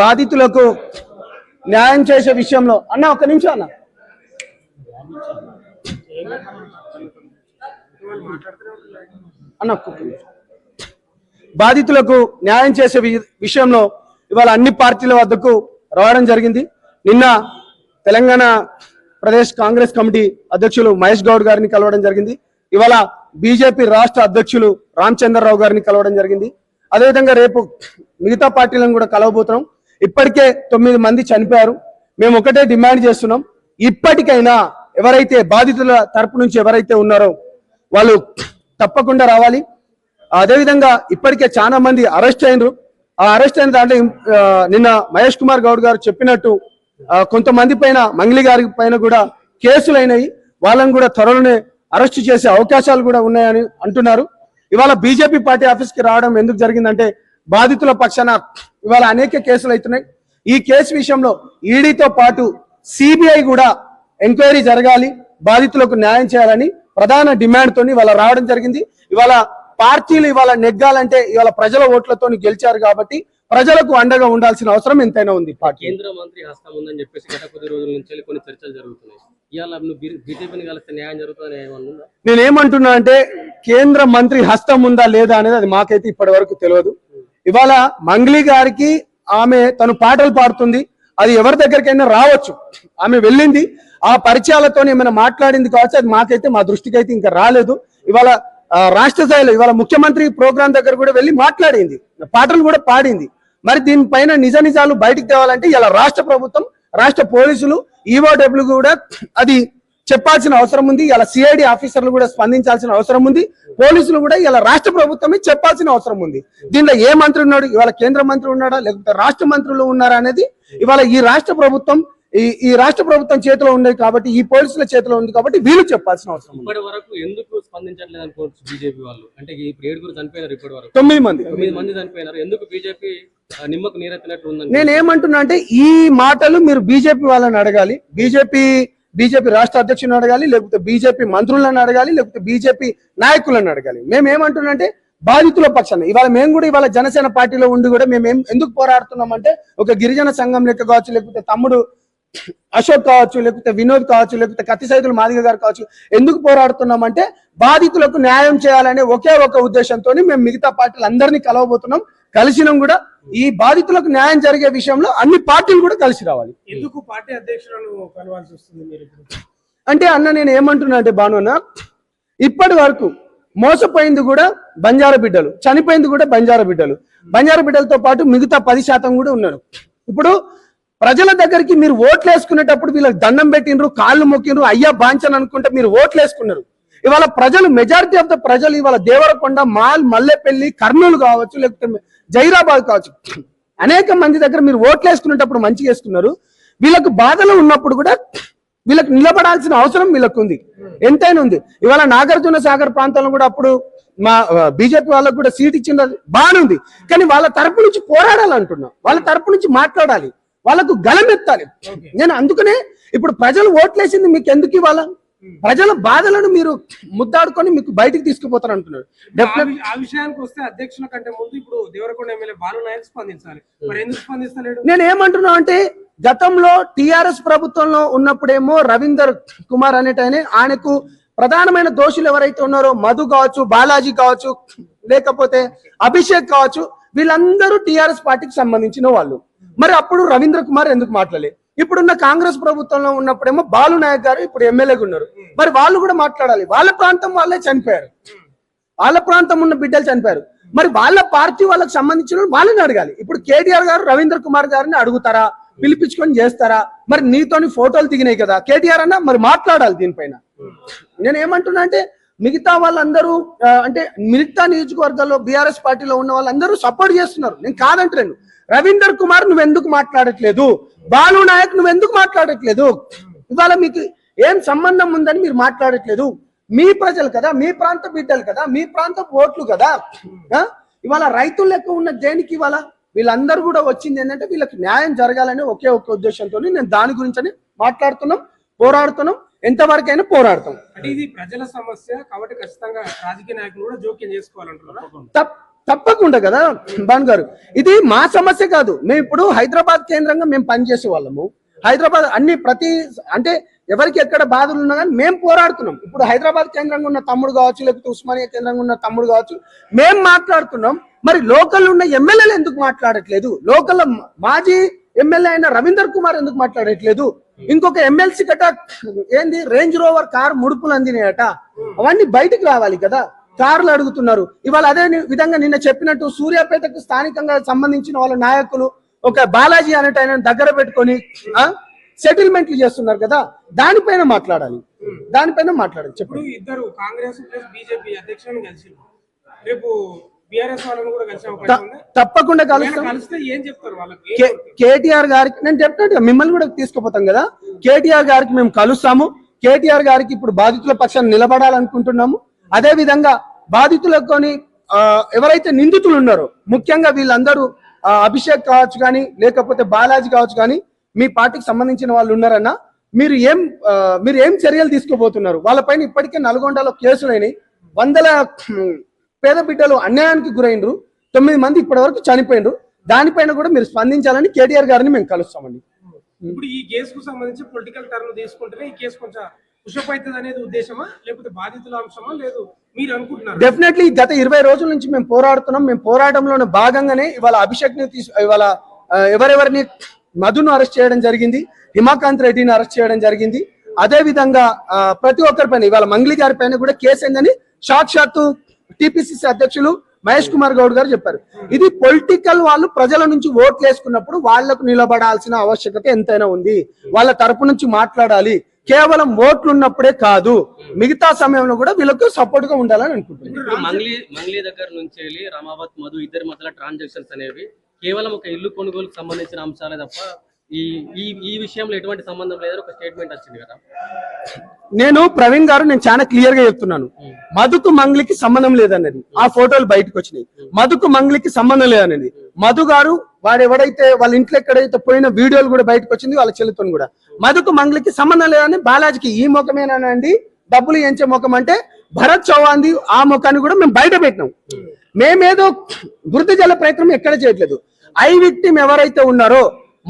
బాధితులకు న్యాయం చేసే విషయంలో అన్న ఒక్క నిమిషం అన్న బాధితులకు న్యాయం చేసే విషయంలో ఇవాళ అన్ని పార్టీల వద్దకు రావడం జరిగింది. నిన్న తెలంగాణ ప్రదేశ్ కాంగ్రెస్ కమిటీ అధ్యక్షులు మహేష్ గౌడ్ గారిని కలవడం జరిగింది. ఇవాళ బీజేపీ రాష్ట్ర అధ్యక్షులు రామచంద్రరావు గారిని కలవడం జరిగింది. అదేవిధంగా రేపు మిగతా పార్టీలను కూడా కలవబోతున్నాం. ఇప్పటికే 9 మంది చనిపోయారు. మేము ఒకటే డిమాండ్ చేస్తున్నాం, ఇప్పటికైనా ఎవరైతే బాధితుల తరపు నుంచి ఎవరైతే ఉన్నారో వాళ్ళు తప్పకుండా రావాలి. అదేవిధంగా ఇప్పటికే చాలా మంది అరెస్ట్ అయినరు. ఆ అరెస్ట్ అయిన దాంట్లో నిన్న మహేష్ కుమార్ గౌడ్ గారు చెప్పినట్టు కొంతమంది పైన, మంగ్లీ గారి పైన కూడా కేసులు అయినాయి. వాళ్ళని కూడా త్వరలోనే అరెస్ట్ చేసే అవకాశాలు కూడా ఉన్నాయని అంటున్నారు. ఇవాళ బీజేపీ పార్టీ ఆఫీస్కి రావడం ఎందుకు జరిగిందంటే బాధితుల పక్షాన ఇవాళ అనేక కేసులు అవుతున్నాయి. ఈ కేసు విషయంలో ఈడీతో పాటు సిబిఐ కూడా ఎంక్వైరీ జరగాలి, బాధితులకు న్యాయం చేయాలని ప్రధాన డిమాండ్ తోని ఇవాళ రావడం జరిగింది. ఇవాళ పార్టీలు ఇవాళ నెగ్గాలంటే ఇవాళ ప్రజల ఓట్లతో గెలిచారు కాబట్టి ప్రజలకు అండగా ఉండాల్సిన అవసరం ఎంతైనా ఉంది. కేంద్ర మంత్రి హస్తం ఉందని చెప్పేసి గత కొద్ది రోజుల నుంచి కొన్ని చర్చలు జరుగుతున్నాయి. ఇవాళ బీజేపీని కలిస్తే న్యాయం జరుగుతుందని ఏమన్నా? నేనేమంటున్నా అంటే కేంద్ర మంత్రి హస్తం ఉందా లేదా అనేది అది మాకైతే ఇప్పటి వరకు తెలియదు. ఇవాళ మంగ్లీ గారికి ఆమె తను పాటలు పాడుతుంది, అది ఎవరి దగ్గరికైనా రావచ్చు. ఆమె వెళ్ళింది, ఆ పరిచయాలతో ఏమైనా మాట్లాడింది కావచ్చు, అది మాకైతే మా దృష్టికి అయితే ఇంకా రాలేదు. ఇవాళ రాష్ట్ర స్థాయిలో ఇవాళ ముఖ్యమంత్రి ప్రోగ్రాం దగ్గర కూడా వెళ్ళి మాట్లాడింది, పాటలు కూడా పాడింది. మరి దీనిపైన నిజ నిజాలు బయటికి తేవాలంటే ఇలా రాష్ట్ర ప్రభుత్వం, రాష్ట్ర పోలీసులు, ఈఓడబ్ల్యూ కూడా అది చెప్పాల్సిన అవసరం ఉంది. ఇలా సిఐడి ఆఫీసర్లు కూడా స్పందించాల్సిన అవసరం ఉంది. పోలీసులు కూడా ఇలా రాష్ట్ర ప్రభుత్వమే చెప్పాల్సిన అవసరం ఉంది. దీనిలో ఏ మంత్రి ఉన్నాడు, ఇవాళ కేంద్ర మంత్రి ఉన్నాడా లేకపోతే రాష్ట్ర మంత్రులు ఉన్నారా అనేది ఇవాళ ఈ రాష్ట్ర ప్రభుత్వం చేతిలో ఉండేది కాబట్టి, ఈ పోలీసుల చేతిలో ఉంది కాబట్టి వీళ్ళు చెప్పాల్సిన అవసరం. ఇప్పటి వరకు ఎందుకు స్పందించట్లేదు అనుకోవచ్చు బీజేపీ వాళ్ళు? అంటే ఇప్పుడు 7 చనిపోయినారు, ఇప్పటి వరకు 9 మంది చనిపోయినారు. ఎందుకు బీజేపీ నిమ్మకు నీరెత్తినట్టు ఉందని నేనేమంటున్నా అంటే ఈ మాటలు మీరు బీజేపీ వాళ్ళని అడగాలి, బీజేపీ రాష్ట్ర అధ్యక్షుని అడగాలి, లేకపోతే బీజేపీ మంత్రులను అడగాలి, లేకపోతే బీజేపీ నాయకులను అడగాలి. మేమేమంటున్నా అంటే బాధితుల పక్షాన ఇవాళ మేము కూడా ఇవాళ జనసేన పార్టీలో ఉండి కూడా మేము ఎందుకు పోరాడుతున్నాం అంటే ఒక గిరిజన సంఘం లెక్క కావచ్చు, లేకపోతే తమ్ముడు అశోక్ కావచ్చు, లేకపోతే వినోద్ కావచ్చు, లేకపోతే కత్తి సైదులు మాదిగ గారు కావచ్చు, ఎందుకు పోరాడుతున్నామంటే బాధితులకు న్యాయం చేయాలనే ఒకే ఒక ఉద్దేశంతో మేము మిగతా పార్టీలు అందరినీ కలవబోతున్నాం. కలిసినాం కూడా. ఈ బాధితులకు న్యాయం జరిగే విషయంలో అన్ని పార్టీలు కూడా కలిసి రావాలి. ఎందుకు పార్టీ అధ్యక్షులను కలవాల్సి వస్తుంది మీరు అంటే అన్న నేను ఏమంటున్నా అంటే భానున్న, ఇప్పటి వరకు మోసపోయింది కూడా బంజారా బిడ్డలు, చనిపోయింది కూడా బంజారా బిడ్డలతో పాటు మిగతా 10% కూడా ఉన్నారు. ఇప్పుడు ప్రజల దగ్గరికి మీరు ఓట్లు వేసుకునేటప్పుడు వీళ్ళకి దండం పెట్టినరు, కాళ్ళు మొక్కినరు, అయ్యా బాంచన్ అనుకుంటే మీరు ఓట్లు వేసుకున్నారు. ఇవాళ ప్రజలు, మెజారిటీ ఆఫ్ ద ప్రజలు ఇవాళ దేవరకొండ, మల్లెపల్లి, కర్నూలు కావచ్చు, లేకపోతే జైరాబాద్ కావచ్చు, అనేక మంది దగ్గర మీరు ఓట్లు వేసుకునేటప్పుడు మంచిగా వేసుకున్నారు. వీళ్ళకు బాధలు ఉన్నప్పుడు కూడా వీళ్ళకి నిలబడాల్సిన అవసరం వీళ్ళకు ఉంది, ఎంతైనా ఉంది. ఇవాళ నాగార్జున సాగర్ ప్రాంతంలో కూడా అప్పుడు మా బీజేపీ వాళ్ళకు కూడా సీట్ ఇచ్చింది, బాగానే ఉంది. కానీ వాళ్ళ తరపు నుంచి పోరాడాలంటున్నా, వాళ్ళ తరపు నుంచి మాట్లాడాలి, వాళ్ళకు గలమెత్తాలి. నేను అందుకనే ఇప్పుడు ప్రజలు ఓట్లేసింది మీకు ఎందుకు ఇవ్వాలా? ప్రజల బాధలను మీరు ముద్దాడుకొని మీకు బయటికి తీసుకుపోతారు అంటున్నారు. ఆ విషయానికి వస్తే అధ్యక్షుల కంటే ముందు ఇప్పుడు దేవరకొండ ఎమ్మెల్యే బాలు నాయక్ స్పందించాలి, మరి ఎందుకు స్పందిస్తలేడు? నేను ఏమంటున్నా అంటే గతంలో టిఆర్ఎస్ ప్రభుత్వంలో ఉన్నప్పుడేమో రవీందర్ కుమార్ ఆయనకు ప్రధానమైన దోషులు ఎవరైతే ఉన్నారో మధు కావచ్చు, బాలాజీ కావచ్చు, లేకపోతే అభిషేక్ కావచ్చు, వీళ్ళందరూ టిఆర్ఎస్ పార్టీకి సంబంధించిన వాళ్ళు. మరి అప్పుడు రవీంద్ర కుమార్ ఎందుకు మాట్లాడలేదు? ఇప్పుడున్న కాంగ్రెస్ ప్రభుత్వంలో ఉన్నప్పుడేమో బాలు నాయక్ గారు ఇప్పుడు ఎమ్మెల్యేగా ఉన్నారు. మరి వాళ్ళు కూడా మాట్లాడాలి. వాళ్ళ ప్రాంతం వాళ్ళే చనిపోయారు, వాళ్ళ ప్రాంతం ఉన్న బిడ్డలు చనిపోయారు. మరి వాళ్ళ పార్టీ వాళ్ళకి సంబంధించిన వాళ్ళని అడగాలి. ఇప్పుడు కేటీఆర్ గారు రవీంద్ర కుమార్ గారిని అడుగుతారా, పిలిపించుకొని చేస్తారా? మరి నీతోని ఫోటోలు దిగినాయి కదా కేటీఆర్ అన్న, మరి మాట్లాడాలి దీనిపైన. నేను ఏమంటున్నా అంటే మిగతా వాళ్ళందరూ అంటే మిగతా నియోజకవర్గాల్లో బీఆర్ఎస్ పార్టీలో ఉన్న వాళ్ళందరూ సపోర్ట్ చేస్తున్నారు, నేను కాదంటలేను. రవీందర్ కుమార్ నువ్వెందుకు మాట్లాడట్లేదు? బాలు నాయక్ నువ్వెందుకు మాట్లాడట్లేదు? ఇవాళ మీకు ఏం సంబంధం ఉందని మీరు మాట్లాడట్లేదు? మీ ప్రజలు కదా, మీ ప్రాంత బిడ్డలు కదా, మీ ప్రాంత ఓట్లు కదా. ఇవాళ రైతులు లెక్క ఉన్న దేనికి ఇవాళ వీళ్ళందరూ కూడా వచ్చింది ఏంటంటే వీళ్ళకి న్యాయం జరగాలని ఒకే ఒక ఉద్దేశంతో నేను దాని గురించి మాట్లాడుతున్నాం, పోరాడుతున్నాం, ఎంతవరకైనా పోరాడతాం. అంటే ఇది ప్రజల సమస్య కాబట్టి ఖచ్చితంగా రాజకీయ నాయకులు కూడా జోక్యం చేసుకోవాలంటున్నారు. తప్పకుండా కదా భాను గారు, ఇది మా సమస్య కాదు. మేము ఇప్పుడు హైదరాబాద్ కేంద్రంగా మేము పనిచేసే వాళ్ళము. హైదరాబాద్ ప్రతి అంటే ఎవరికి ఎక్కడ బాధలు ఉన్నా కానీ మేము పోరాడుతున్నాం. ఇప్పుడు హైదరాబాద్ కేంద్రంగా ఉన్న తమ్ముడు కావచ్చు, లేకపోతే ఉస్మానియా కేంద్రంగా ఉన్న తమ్ముడు కావచ్చు, మేము మాట్లాడుతున్నాం. మరి లోకల్ ఉన్న ఎమ్మెల్యేలు ఎందుకు మాట్లాడట్లేదు? లోకల్ మాజీ ఎమ్మెల్యే అయిన రవీందర్ కుమార్ ఎందుకు మాట్లాడట్లేదు? ఇంకొక ఎమ్మెల్సీ కట ఏంది రేంజ్ రోవర్ కార్ ముడుపులు అందినాయట, అవన్నీ బయటకు రావాలి కదా. కార్లు అడుగుతున్నారు. ఇవాళ అదే విధంగా నిన్న చెప్పినట్టు సూర్యాపేటకు స్థానికంగా సంబంధించిన వాళ్ళ నాయకులు ఒక బాలాజీ అనేట ఆయన దగ్గర పెట్టుకొని సెటిల్మెంట్లు చేస్తున్నారు కదా, దానిపైన మాట్లాడాలి. ఇప్పుడు ఇద్దరు కాంగ్రెస్ ప్లస్ బీజేపీ అధ్యక్షులను కలిసి రేపు బీఆర్ఎస్ వాళ్ళని కూడా కలిసే అవకాశం ఉంది. తప్పకుండా కలుస్తాం. కలిస్తే ఏం చెప్తారు వాళ్ళకి? కేటీఆర్ గారికి నేను చెప్పినట్టుగా మిమ్మల్ని కూడా తీసుకుపోతాం కదా. కేటీఆర్ గారికి మేము కలుస్తాము. కేటీఆర్ గారికి ఇప్పుడు బాధితుల పక్షాన్ని నిలబడాలనుకుంటున్నాము. అదే విధంగా బాధితులకొని ఎవరైతే నిందితులు ఉన్నారో, ముఖ్యంగా వీళ్ళందరూ అభిషేక్ కావచ్చు కానీ, లేకపోతే బాలాజీ కావచ్చు కానీ, మీ పార్టీకి సంబంధించిన వాళ్ళు ఉన్నారన్నా, మీరు ఏం చర్యలు తీసుకోబోతున్నారు? వాళ్ళపైన ఇప్పటికే నల్గొండలో కేసులైనవి, వందల పేద బిడ్డలు అన్యాయానికి గురైనరు, 9 మంది ఇప్పటి వరకు చనిపోయినరు. దానిపైన కూడా మీరు స్పందించాలని కేటీఆర్ గారిని మేము కలుస్తామండి. ఇప్పుడు ఈ కేసుకు సంబంధించి పొలిటికల్ టర్న్ తీసుకుంటేనే ఈ కేసు కొంచెం పుషప్ అవుతుంది అనేది ఉద్దేశమా, లేకపోతే బాధితుల అంశమా, లేదు మీరు అనుకుంటున్నారు? డెఫినెట్లీ గత 20 రోజుల నుంచి మేము పోరాడుతున్నాం. మేము పోరాటంలోనే భాగంగానే ఇవాళ అభిషేక్ ని ఇవాళ ఎవరెవరిని మధును అరెస్ట్ చేయడం జరిగింది, హిమాకాంత్ రెడ్డిని అరెస్ట్ చేయడం జరిగింది. అదే విధంగా ప్రతి ఒక్కరి పైన ఇవాళ మంగ్లీ గారి పైన కూడా కేసు అయిందని సాక్షాత్తు టిపిసిసి అధ్యక్షులు మహేష్ కుమార్ గౌడ్ గారు చెప్పారు. ఇది పొలిటికల్ వాళ్ళు ప్రజల నుంచి ఓట్లు వేసుకున్నప్పుడు వాళ్లకు నిలబడాల్సిన ఆవశ్యకత ఎంతైనా ఉంది. వాళ్ళ తరపు నుంచి మాట్లాడాలి. కేవలం ఓట్లు ఉన్నప్పుడే కాదు, మిగతా సమయంలో కూడా వీళ్ళకు సపోర్ట్ గా ఉండాలని అనుకుంటున్నాను. మంగ్లీ దగ్గర నుంచి వెళ్ళి రమావత్ మధు ఇద్దరి మధ్యలో ట్రాన్సాక్షన్స్ అనేవి కేవలం ఒక ఇల్లు కొనుగోలుకు సంబంధించిన అంశాలే తప్ప ఈ విషయంలో ఎటువంటి సంబంధం లేదని ఒక స్టేట్మెంట్ వచ్చింది కదా. నేను ప్రవీణ్ గారు నేను చాలా క్లియర్ గా చెప్తున్నాను, మధుకు మంగ్లీకి సంబంధం లేదన్నది. ఆ ఫోటోలు బయటకు వచ్చినాయి. మధుకు మంగ్లీకి సంబంధం లేదనేది. మధు గారు వాడు ఎవడైతే వాళ్ళ ఇంట్లో ఎక్కడైతే పోయిన వీడియోలు కూడా బయటకు వచ్చింది, వాళ్ళ చెల్లితో కూడా. మధుకు మంగ్లీకి సంబంధం లేదని బాలాజీకి ఈ ముఖమేనానండి డబ్బులు ఎంచే ముఖం అంటే భరత్ చౌహాన్ది ఆ ముఖాన్ని కూడా మేము బయట పెట్టినాం. మేమేదో వృద్ధి జల ప్రయత్నం ఎక్కడ చేయట్లేదు. ఐ విక్టిమ్ ఎవరైతే ఉన్నారో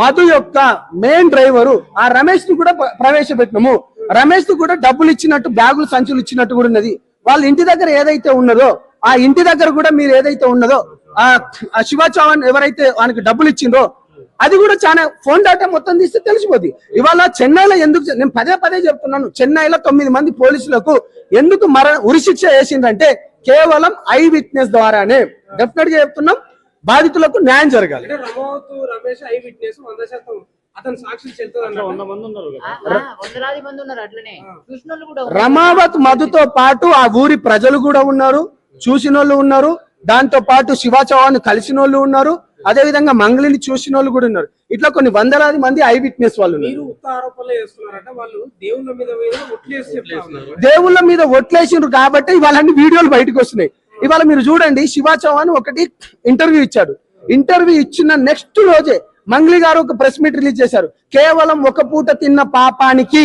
మధు యొక్క మెయిన్ డ్రైవరు ఆ రమేష్ ని కూడా ప్రవేశపెట్టినాము. రమేష్ కు కూడా డబ్బులు ఇచ్చినట్టు, బ్యాగులు సంచులు ఇచ్చినట్టు కూడా ఉన్నది. వాళ్ళ ఇంటి దగ్గర ఏదైతే ఉన్నదో ఆ ఇంటి దగ్గర కూడా మీరు ఏదైతే ఉన్నదో ఆ శివ చౌహాన్ ఎవరైతే వానికి డబ్బులు ఇచ్చిందో అది కూడా చాలా ఫోన్ డేటా మొత్తం తీస్తే తెలిసిపోద్ది. ఇవాళ చెన్నైలో ఎందుకు, నేను పదే చెప్తున్నాను, చెన్నైలో 9 మంది పోలీసులకు ఎందుకు ఉరిశిక్ష వేసిందంటే కేవలం ఐ విట్నెస్ ద్వారానే. డెఫినెట్ గా చెప్తున్నాం, బాధితులకు న్యాయం జరగాలి. రమేష్ ఐ విట్నెస్ 100% అతను సాక్షి రమావత్ మధుతో పాటు ఆ ఊరి ప్రజలు కూడా ఉన్నారు, చూసిన వాళ్ళు ఉన్నారు. దాంతో పాటు శివ చౌహాన్ కలిసిన వాళ్ళు ఉన్నారు. అదే విధంగా మంగ్లీని చూసిన వాళ్ళు కూడా ఉన్నారు. ఇట్లా కొన్ని వందలాది మంది ఐ విట్నెస్ వాళ్ళు ఉన్నారు. దేవుళ్ళ మీద ఒట్లేసినారు కాబట్టి ఇవాళ వీడియోలు బయటకు వస్తున్నాయి. ఇవాళ మీరు చూడండి, శివ చౌహాన్ ఒకటి ఇంటర్వ్యూ ఇచ్చాడు. ఇంటర్వ్యూ ఇచ్చిన నెక్స్ట్ రోజే మంగ్లీ గారు ఒక ప్రెస్ మీట్ రిలీజ్ చేశారు. కేవలం ఒక పూట తిన్న పాపానికి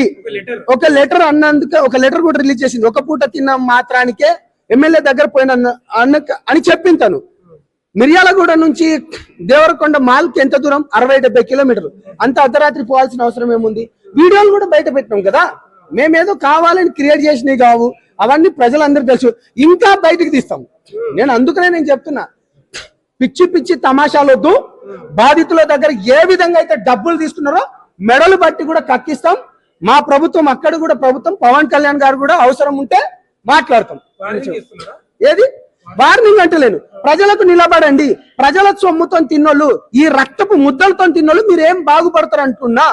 ఒక లెటర్ అన్నందుకే ఒక లెటర్ కూడా రిలీజ్ చేసింది. ఒక పూట తిన్న మాత్రానికే ఎమ్మెల్యే దగ్గర పోయిన అని చెప్పింది తను. మిర్యాలగూడ నుంచి దేవరకొండ మాల్కి ఎంత దూరం? 60-70 కిలోమీటర్లు. అంత అర్ధరాత్రి పోవాల్సిన అవసరం ఏముంది? వీడియోలు కూడా బయట పెట్టినాం కదా. మేమేదో కావాలని క్రియేట్ చేసినవి కావు, అవన్నీ ప్రజలందరూ తెలుసు. ఇంకా బయటకు తీస్తాం. నేను చెప్తున్నా, పిచ్చి తమాషాలొద్దు. బాధితుల దగ్గర ఏ విధంగా అయితే డబ్బులు తీసుకున్నారో మెడలు బట్టి కూడా కక్కిస్తాం. మా ప్రభుత్వం అక్కడ కూడా ప్రభుత్వం పవన్ కళ్యాణ్ గారు కూడా అవసరం ఉంటే మాట్లాడతాం. ఏది వార్నింగ్ అంటలేను, ప్రజలకు నిలబడండి. ప్రజల సొమ్ముతో తిన్నోళ్ళు, ఈ రక్తపు ముద్దలతో తిన్నోళ్ళు మీరేం బాగుపడతారు అంటున్నా.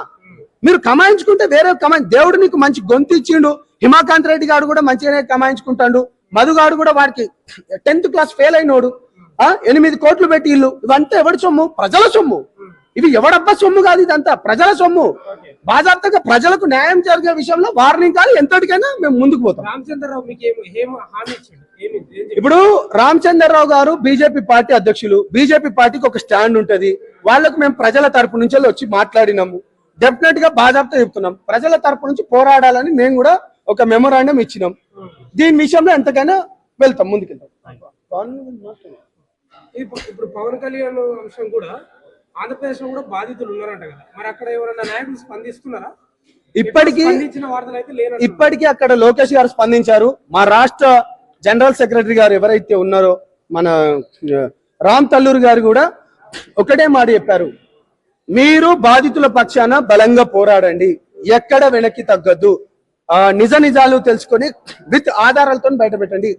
మీరు కమాయించుకుంటే వేరే దేవుడు నీకు మంచి గొంతు ఇచ్చిండు. హిమాకాంత్ రెడ్డి గారు కూడా మంచిగానే కమాయించుకుంటాడు. మధుగాడు కూడా వాడికి 10th క్లాస్ ఫెయిల్ అయినోడు. 8 కోట్లు పెట్టి ఇల్లు. ఇవంతా ఎవడి సొమ్ము? ప్రజల సొమ్ము. ఇవి ఎవడబ్బా సొమ్ము కాదు, ఇదంతా ప్రజల సొమ్ము. బాజాప్తగా ప్రజలకు న్యాయం జరిగే విషయంలో వార్నింగ్ కాదు, ఎంతటికైనా మేము ముందుకు పోతాం. ఇప్పుడు రామచంద్రరావు గారు బీజేపీ పార్టీ అధ్యక్షులు. బీజేపీ పార్టీకి ఒక స్టాండ్ ఉంటది. వాళ్ళకు మేము ప్రజల తరపు నుంచి వచ్చి మాట్లాడినాము. డెఫినెట్ గా బాజాప్తా చెప్తున్నాం, ప్రజల తరపు నుంచి పోరాడాలని మేము కూడా ఒక మెమోరాండం ఇచ్చినాం. దీని విషయంలో ఎంతకైనా వెళ్తాం, ముందుకెళ్తాం. ఇప్పుడు పవన్ కళ్యాణ్ అంశం కూడా ఆంధ్రప్రదేశ్ లో కూడా బాధితులు ఉన్నారంట కదా, మరి అక్కడ ఎవరైనా నాయకులు స్పందిస్తున్నారా? ఇప్పటికీ స్పందించిన వార్తలు అయితే లేనంటున్నారు. ఇప్పటికీ అక్కడ లోకేష్ గారు స్పందించారు. మా రాష్ట్ర జనరల్ సెక్రటరీ గారు ఎవరైతే ఉన్నారో మన రామ్ తల్లూరు గారు కూడా ఒకటే మాట చెప్పారు, మీరు బాధితుల పక్షాన బలంగా పోరాడండి, ఎక్కడ వెనక్కి తగ్గద్దు, నిజ నిజాలు తెలుసుకొని విత్ ఆధారాలతో బయట పెట్టండి,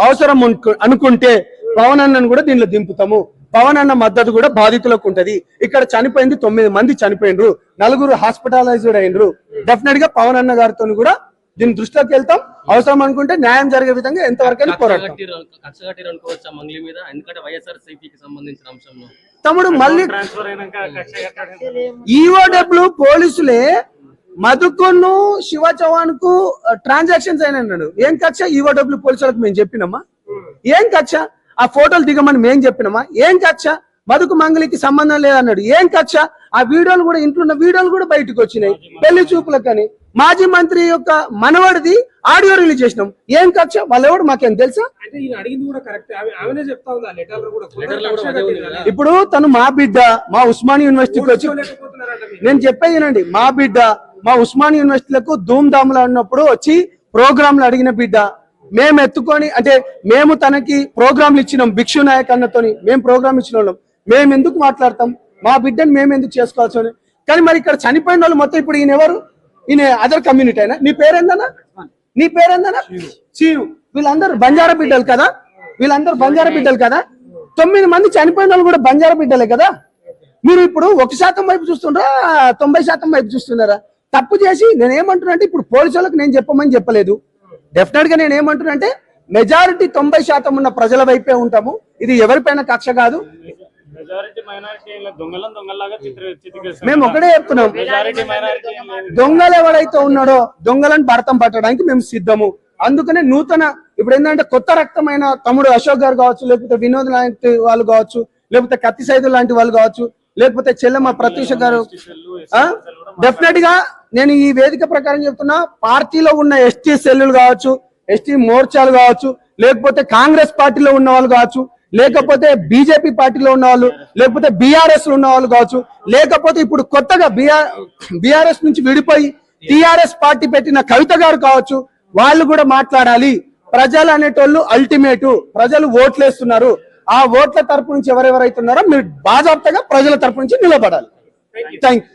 అవసరం అనుకుంటే పవన్ అన్నను కూడా దీనిలో దింపుతాము, పవన్ అన్న మద్దతు కూడా బాధితులకు ఉంటది. ఇక్కడ చనిపోయింది 9 మంది చనిపోయినరు, 4 హాస్పిటలైజ్డ్ అయినరు. డెఫినెట్ గా పవన్ అన్న గారితో కూడా దీని దృష్టిలోకి వెళ్తాం, అవసరం అనుకుంటే న్యాయం జరిగే విధంగా ఎంతవరకు పోరాడతాం. అనుకోవచ్చా మంగ్లీ మీద, ఎందుకంటే వైఎస్ఆర్సీపీకి సంబంధించిన అంశంలో తమ్ముడు మళ్ళీ ఈఓడబ్ల్యూ పోలీసులే మధుకును శివ చౌహాన్ కు ట్రాన్సాక్షన్స్ అయినాడు. ఏం కక్ష ఈఓడబ్ల్యూ పోలీసులకు మేము చెప్పినమ్మా? ఏం కక్ష? ఆ ఫోటోలు దిగమని మేం చెప్పినమా? ఏం కక్ష? మధుకు మంగళికి సంబంధం లేదన్నాడు. ఏం కక్ష? ఆ వీడియోలు కూడా, ఇంట్లో ఉన్న వీడియోలు కూడా బయటకు వచ్చినాయి పెళ్లి చూపులకని. మాజీ మంత్రి యొక్క మనవడిది ఆడియో రిలీజ్ చేసినాం. ఏం కక్ష? వాళ్ళెవడు మాకేం తెలుసా? అంటే ఈయన అడిగింది కూడా కరెక్ట్, ఆమెనే చెప్తా ఉంది ఆ లెటర్లో కూడా. ఇప్పుడు తను మా బిడ్డ మా ఉస్మానియా యూనివర్సిటీకి వచ్చి, నేను చెప్పేది వినండి, మా బిడ్డ మా ఉస్మానియా యూనివర్సిటీలకు ధూమ్ ధామ్లా ఉన్నప్పుడు వచ్చి ప్రోగ్రాంలు అడిగిన బిడ్డ. మేము ఎత్తుకొని, అంటే మేము తనకి ప్రోగ్రాంలు ఇచ్చినాం, భిక్షు నాయక్ అన్నతోని మేము ప్రోగ్రామ్ ఇచ్చిన వాళ్ళం. మేము ఎందుకు మాట్లాడతాం? మా బిడ్డని మేము ఎందుకు చేసుకోవాల్సి? కానీ మరి ఇక్కడ చనిపోయిన వాళ్ళు మొత్తం ఇప్పుడు ఈయన ఎవరు? ఈయన అదర్ కమ్యూనిటీ అయినా. నీ పేరేందన్నా? నీ పేరేందన్నా? చీరు. వీళ్ళందరూ బంజారా బిడ్డలు కదా, వీళ్ళందరూ బంజారా బిడ్డలు కదా. 9 మంది చనిపోయిన వాళ్ళు కూడా బంజారా బిడ్డలే కదా. మీరు ఇప్పుడు 1% వైపు చూస్తుండ్రా, 90% వైపు చూస్తున్నారా? తప్పు చేసి నేను ఏమంటున్నా అంటే, ఇప్పుడు పోలీసు వాళ్ళకి నేను చెప్పమని చెప్పలేదు. డెఫినెట్ గా నేను ఏమంటున్నా అంటే, మెజారిటీ 90% ఉన్న ప్రజల వైపే ఉంటాము. ఇది ఎవరిపైన కక్ష కాదు. మేము ఒకటే చెప్తున్నాం, దొంగలు ఎవరైతే ఉన్నాడో దొంగలను భరతం పట్టడానికి మేము సిద్ధము. అందుకనే నూతన ఇప్పుడు ఏంటంటే కొత్త రక్తమైన తమ్ముడు అశోక్ గారు కావచ్చు, లేకపోతే వినోద్ లాంటి వాళ్ళు కావచ్చు, లేకపోతే కత్తి సైదు లాంటి వాళ్ళు కావచ్చు, లేకపోతే చెల్లెమ్మ ప్రత్యూష గారు, డెఫినెట్ గా నేను ఈ వేదిక ప్రకారం చెప్తున్నా, పార్టీలో ఉన్న ఎస్టీ సెల్లులు కావచ్చు, ఎస్టీ మోర్చాలు కావచ్చు, లేకపోతే కాంగ్రెస్ పార్టీలో ఉన్న వాళ్ళు కావచ్చు, లేకపోతే బీజేపీ పార్టీలో ఉన్న వాళ్ళు, లేకపోతే బీఆర్ఎస్ లో ఉన్న వాళ్ళు కావచ్చు, లేకపోతే ఇప్పుడు కొత్తగా బీఆర్ఎస్ నుంచి విడిపోయి టీఆర్ఎస్ పార్టీ పెట్టిన కవిత గారు కావచ్చు, వాళ్ళు కూడా మాట్లాడాలి. ప్రజలు అనేటోళ్ళు అల్టిమేటు, ప్రజలు ఓట్లేస్తున్నారు. ఆ ఓట్ల తరపు నుంచి ఎవరెవరైతే ఉన్నారో మీరు బాజాప్తగా ప్రజల తరపు నుంచి నిలబడాలి. Thank you.